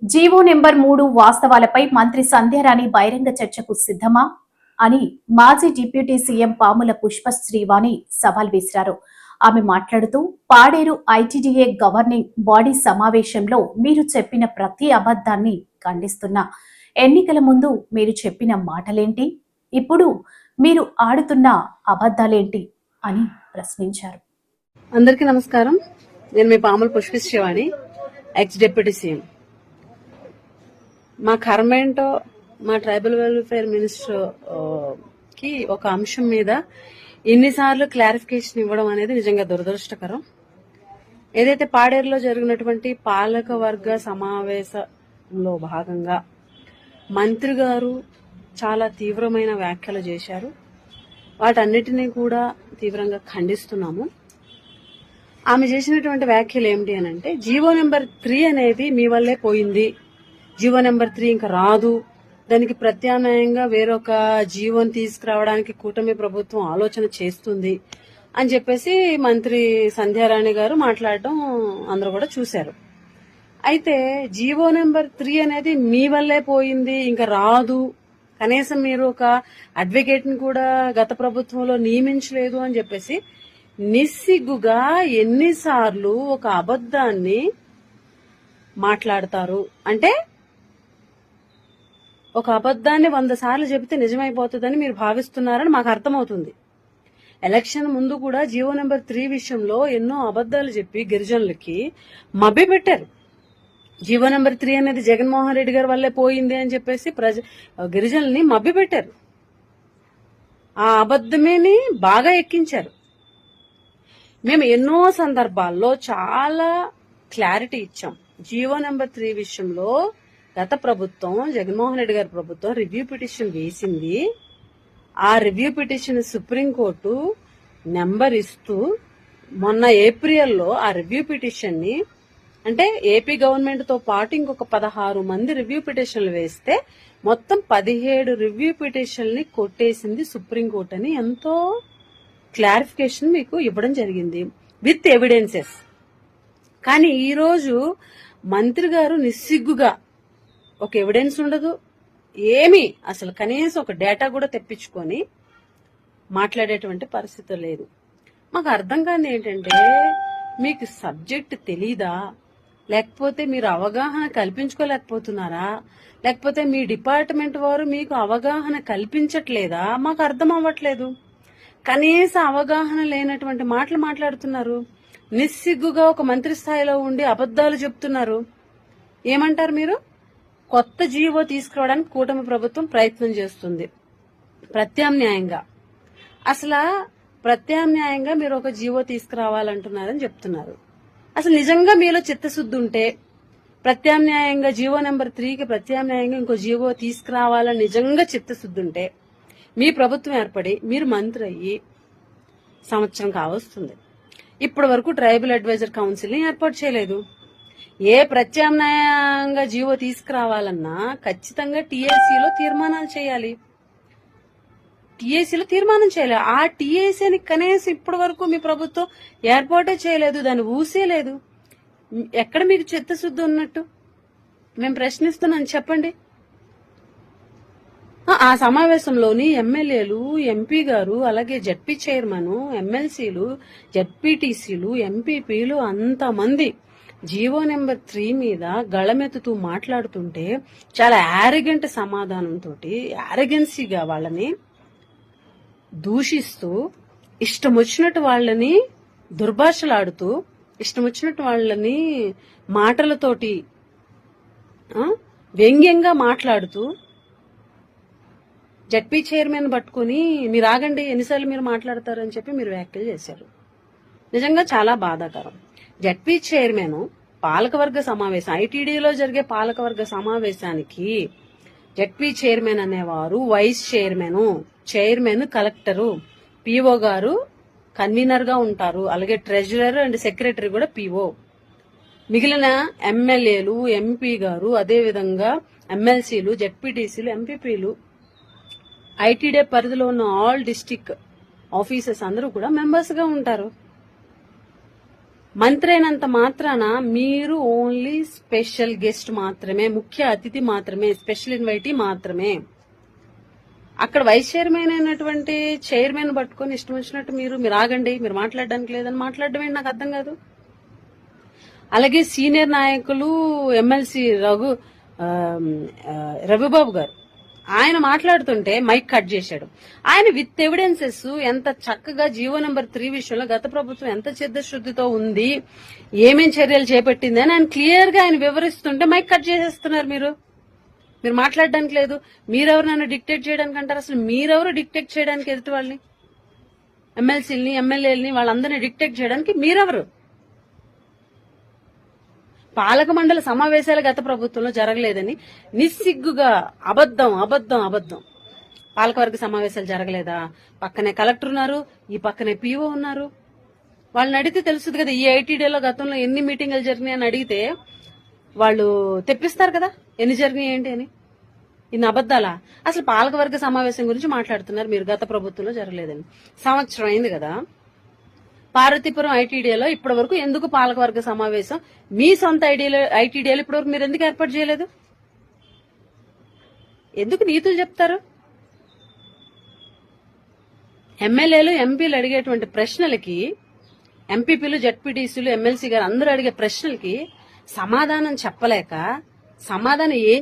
GO number 3 వాస్తవాలపై మంత్రి సంధ్యారాణి బహిరంగ చర్చకు సిద్ధమా అని మాజీ డిప్యూటీ సీఎం పాముల పుష్పశ్రీవాణి సవాల్ విసిరారు. ఆమె మాట్లాడుతూ పాడేరు ఐటీడీఏ గవర్నింగ్ బాడీ సమావేశంలో మీరు చెప్పిన ప్రతి అబద్ధాన్ని ఖండిస్తున్నా. ఎన్నికల ముందు మీరు చెప్పిన మాటలేంటి, ఇప్పుడు మీరు ఆడుతున్న అబద్ధాలేంటి అని ప్రశ్నించారు. అందరికీ నమస్కారం. నేను మీ పాముల పుష్పశ్రీవాణి, ఎక్స్ డిప్యూటీ సీఎం. మా కర్మేంటో మా ట్రైబల్ వెల్ఫేర్ మినిస్టర్ కి ఒక అంశం మీద ఎన్నిసార్లు క్లారిఫికేషన్ ఇవ్వడం అనేది నిజంగా దురదృష్టకరం. ఏదైతే పాడేరులో జరిగినటువంటి పాలక వర్గ సమావేశంలో భాగంగా మంత్రి గారు చాలా తీవ్రమైన వ్యాఖ్యలు చేశారు. వాటన్నిటినీ కూడా తీవ్రంగా ఖండిస్తున్నాము. ఆమె చేసినటువంటి వ్యాఖ్యలు ఏమిటి అని అంటే, జీవో నెంబర్ 3 అనేది మీ వల్లే పోయింది, జీవో నెంబర్ 3 ఇంకా రాదు, దానికి ప్రత్యామ్నాయంగా వేరొక జీవోని తీసుకురావడానికి కూటమి ప్రభుత్వం ఆలోచన చేస్తుంది అని చెప్పేసి మంత్రి సంధ్యారాణి గారు మాట్లాడడం అందరూ కూడా చూశారు. అయితే జీవో నెంబర్ 3 అనేది మీ వల్లే పోయింది, ఇంకా రాదు, కనీసం మీరు ఒక అడ్వకేట్ ని కూడా గత ప్రభుత్వంలో నియమించలేదు అని చెప్పేసి నిస్సిగ్గుగా ఎన్నిసార్లు ఒక అబద్ధాన్ని మాట్లాడతారు అంటే, ఒక అబద్ధాన్ని 100 సార్లు చెబితే నిజమైపోతుందని మీరు భావిస్తున్నారని మాకు అర్థమవుతుంది. ఎలక్షన్ ముందు కూడా జీవో నెంబర్ 3 విషయంలో ఎన్నో అబద్ధాలు చెప్పి గిరిజనులకి మభ్యపెట్టారు. జీవో నెంబర్ 3 అనేది జగన్మోహన్ రెడ్డి గారి వల్లే పోయింది అని చెప్పేసి గిరిజనుల్ని మభ్యపెట్టారు. ఆ అబద్ధమేని బాగా ఎక్కించారు. మేము ఎన్నో సందర్భాల్లో చాలా క్లారిటీ ఇచ్చాం. జీవో నెంబర్ 3 విషయంలో గత ప్రభుత్వం, జగన్మోహన్ రెడ్డి గారి ప్రభుత్వం రివ్యూ పిటిషన్ వేసింది. ఆ రివ్యూ పిటిషన్ సుప్రీంకోర్టు నెంబర్ ఇస్తూ మొన్న ఏప్రిల్లో ఆ రివ్యూ పిటిషన్ ని, అంటే ఏపీ గవర్నమెంట్ తో పాటు ఇంకొక 16 మంది రివ్యూ పిటిషన్లు వేస్తే మొత్తం 17 రివ్యూ పిటిషన్లు కొట్టేసింది సుప్రీంకోర్టు అని ఎంతో క్లారిఫికేషన్ మీకు ఇవ్వడం జరిగింది విత్ ఎవిడెన్సెస్. కానీ ఈరోజు మంత్రి గారు నిస్సిగ్గుగా ఒక ఎవిడెన్స్ ఉండదు, ఏమీ అసలు కనీసం ఒక డేటా కూడా తెప్పించుకొని మాట్లాడేటువంటి పరిస్థితి లేదు. మాకు అర్థం కాని ఏంటంటే, మీకు సబ్జెక్ట్ తెలీదా, లేకపోతే మీరు అవగాహన కల్పించుకోలేకపోతున్నారా, లేకపోతే మీ డిపార్ట్మెంట్ వారు మీకు అవగాహన కల్పించట్లేదా, మాకు అర్థం అవ్వట్లేదు. కనీస అవగాహన లేనటువంటి మాటలు మాట్లాడుతున్నారు. నిస్సిగ్గుగా ఒక మంత్రి స్థాయిలో ఉండి అబద్ధాలు చెప్తున్నారు. ఏమంటారు మీరు? కొత్త జీవో తీసుకురావడానికి కూటమి ప్రభుత్వం ప్రయత్నం చేస్తుంది ప్రత్యామ్నాయంగా. అసలు ప్రత్యామ్నాయంగా మీరు ఒక జీవో తీసుకురావాలంటున్నారని చెప్తున్నారు. అసలు నిజంగా మీలో చిత్తశుద్ధి ఉంటే ప్రత్యామ్నాయంగా జీవో నెంబర్ 3కి ప్రత్యామ్నాయంగా ఇంకో జీవో తీసుకురావాలని నిజంగా చిత్తశుద్ధి ఉంటే మీ ప్రభుత్వం ఏర్పడి మీరు మంత్రి అయ్యి సంవత్సరం కావస్తుంది. ఇప్పటి వరకు ట్రైబల్ అడ్వైజర్ కౌన్సిల్ ని ఏర్పాటు చేయలేదు. ఏ ప్రత్యామ్నాయంగా జీవో తీసుకురావాలన్నా ఖచ్చితంగా టీఏసీలో తీర్మానాలు చేయాలి. టీఏసీలో తీర్మానం చేయాలి. ఆ టీఏసీని కనీసం ఇప్పటి వరకు మీ ప్రభుత్వం ఏర్పాటే చేయలేదు, దాన్ని ఊసేలేదు. ఎక్కడ మీకు చిత్తశుద్ధి ఉన్నట్టు మేము ప్రశ్నిస్తున్నాం, చెప్పండి. ఆ సమావేశంలోని ఎమ్మెల్యేలు, ఎంపీ గారు, అలాగే జడ్పీ చైర్మన్, ఎమ్మెల్సీలు, జడ్పీటీసీలు, ఎంపీపీలు అంతమంది జీవో నెంబర్ 3 మీద గళమెత్తుతూ మాట్లాడుతుంటే చాలా యారగెంట్ సమాధానంతో, యారగెన్సీగా వాళ్ళని దూషిస్తూ, ఇష్టం వచ్చినట్టు వాళ్ళని దుర్భాషలాడుతూ, ఇష్టం వచ్చినట్టు వాళ్ళని మాటలతోటి వ్యంగ్యంగా మాట్లాడుతూ జడ్పీ చైర్మన్ పట్టుకుని మీరు ఆగండి, ఎన్నిసార్లు మీరు మాట్లాడతారని చెప్పి మీరు వ్యాఖ్యలు చేశారు. నిజంగా చాలా బాధాకరం. జడ్పీ చైర్మన్ పాలకవర్గ సమావేశం, ఐటీడీలో జరిగే పాలకవర్గ సమావేశానికి జడ్పీ చైర్మన్ అనేవారు వైస్ చైర్మన్ కలెక్టరు, పీఓ గారు కన్వీనర్ గా ఉంటారు. అలాగే ట్రెజరర్ అండ్ సెక్రటరీ కూడా పీఓ. మిగిలిన ఎమ్మెల్యేలు, ఎంపీ గారు, అదేవిధంగా ఎమ్మెల్సీలు, జడ్పీటీసీలు, ఎంపీపీలు, ఐటీడీ పరిధిలో ఉన్న ఆల్ డిస్టిక్ ఆఫీసర్స్ అందరూ కూడా మెంబర్స్ గా ఉంటారు. మంత్రి అయినంత మాత్రాన మీరు ఓన్లీ స్పెషల్ గెస్ట్ మాత్రమే, ముఖ్య అతిథి మాత్రమే, స్పెషల్ ఇన్వైటీ మాత్రమే. అక్కడ వైస్ చైర్మన్ అయినటువంటి చైర్మన్ పట్టుకొని ఇష్టం వచ్చినట్టు మీరు ఆగండి, మీరు మాట్లాడడానికి లేదని మాట్లాడడం ఏంటి నాకు అర్థం కాదు. అలాగే సీనియర్ నాయకులు ఎమ్మెల్సీ రవిబాబు గారు ఆయన మాట్లాడుతుంటే మైక్ కట్ చేశాడు. ఆయన విత్ ఎవిడెన్సెస్ ఎంత చక్కగా జీవో నెంబర్ 3 విషయంలో గత ప్రభుత్వం ఎంత చిత్తశుద్ధితో ఉంది, ఏమేం చర్యలు చేపట్టింది అని ఆయన క్లియర్ గా ఆయన వివరిస్తుంటే మైక్ కట్ చేసేస్తున్నారు. మీరు మాట్లాడడానికి లేదు. మీరెవరు నన్ను డిక్టేట్ చేయడానికి అంటారు? అసలు మీరెవరు డిక్టేట్ చేయడానికి ఎదుటి వాళ్ళని, ఎమ్మెల్సీలని ఎమ్మెల్యేలని వాళ్ళందరినీ డిక్టేట్ చేయడానికి మీరెవరు? పాలక మండలి సమావేశాలు గత ప్రభుత్వంలో జరగలేదని నిస్సిగ్గుగా అబద్ధం. పాలకవర్గ సమావేశాలు జరగలేదా? పక్కనే కలెక్టర్ ఉన్నారు, ఈ పక్కనే పీఓ ఉన్నారు. వాళ్ళని అడిగితే తెలుస్తుంది కదా ఈ ఐటీడీలో గతంలో ఎన్ని మీటింగులు జరిగినాయి అని అడిగితే వాళ్ళు తెప్పిస్తారు కదా ఎన్ని జరిగినాయి ఏంటి అని. ఇన్ని అబద్దాలా? అసలు పాలకవర్గ సమావేశం గురించి మాట్లాడుతున్నారు మీరు, గత ప్రభుత్వంలో జరగలేదని. సంవత్సరం అయింది కదా. పార్వతీపురం ఐటీడీలో ఇప్పటి వరకు ఎందుకు పాలకవర్గ సమావేశం మీ సొంత ఐటీడీలో ఇప్పటి వరకు మీరు ఎందుకు ఏర్పాటు చేయలేదు? ఎందుకు నీతులు చెప్తారు? ఎమ్మెల్యేలు ఎంపీలు అడిగేటువంటి ప్రశ్నలకి, ఎంపీపీలు జడ్పీటీసీలు ఎమ్మెల్సీ గారు అందరూ అడిగే ప్రశ్నలకి సమాధానం చెప్పలేక, సమాధానం